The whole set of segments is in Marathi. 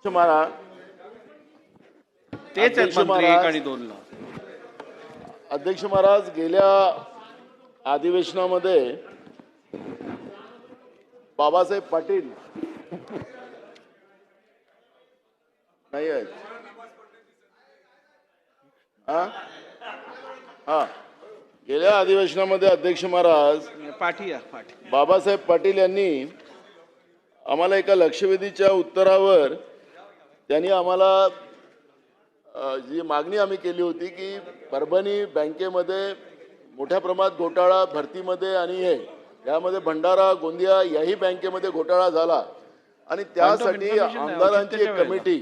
महाराज तेच आहेत मंत्री 1 आणि 2 ला. अध्यक्ष महाराज, गेल्या अधिवेशनामध्ये बाबासाहेब पाटील नाही आहेत. हा, गेल्या अधिवेशनामध्ये अध्यक्ष महाराज पाठी बाबासाहेब पाटील यांनी आम्हाला एका लक्षवेधीच्या उत्तरावर त्यांनी आम्हाला जी मागणी आम्ही केली होती की परभणी बँकेमध्ये मोठ्या प्रमाणात घोटाळा भरतीमध्ये आणि यामध्ये भंडारा गोंदिया याही बँकेमध्ये घोटाळा झाला आणि त्यासाठी आमदारांची एक कमिटी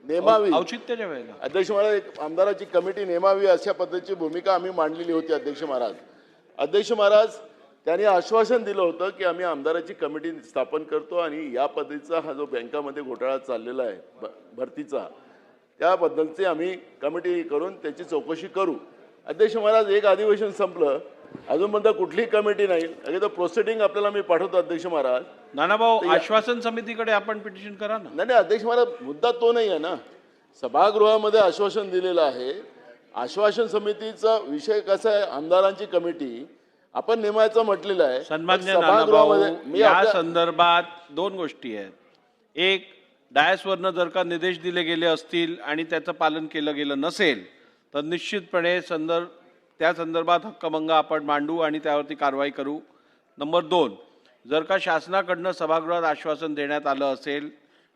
नेमावी, औचित्याच्या वेळेला अध्यक्ष महाराज एक आमदाराची कमिटी नेमावी अशा पद्धतीची भूमिका आम्ही मांडलेली होती. अध्यक्ष महाराज त्यांनी आश्वासन दिलं होतं की आम्ही आमदाराची कमिटी स्थापन करतो आणि या पद्धतीचा हा जो बँकामध्ये घोटाळा चाललेला आहे भरतीचा त्याबद्दलची आम्ही कमिटी करून त्याची चौकशी करू. अध्यक्ष महाराज, एक अधिवेशन संपलं, अजूनपर्यंत कुठली कमिटी नाही. तर प्रोसिडिंग आपल्याला मी पाठवतो. अध्यक्ष महाराज, नानाभाऊ, आश्वासन समितीकडे आपण पिटिशन करा ना. नाही, अध्यक्ष महाराज, मुद्दा तो नाही आहे ना. सभागृहामध्ये आश्वासन दिलेलं आहे. आश्वासन समितीचा विषय कसा आहे, आमदारांची कमिटी आपण नेमायचं म्हटलेलं आहे. सन्माननीय नानाभाऊ, या संदर्भात 2 गोष्टी आहेत. एक, डायसवरनं जर का निर्देश दिले गेले असतील आणि त्याचं पालन केलं गेलं नसेल तर निश्चितपणे त्या संदर्भात हक्कभंग आपण मांडू आणि त्यावरती कारवाई करू. नंबर 2, जर का शासनाकडनं सभागृहात आश्वासन देण्यात आलं असेल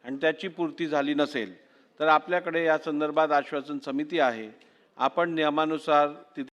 आणि त्याची पूर्ती झाली नसेल तर आपल्याकडे या संदर्भात आश्वासन समिती आहे. आपण नियमानुसार तिथे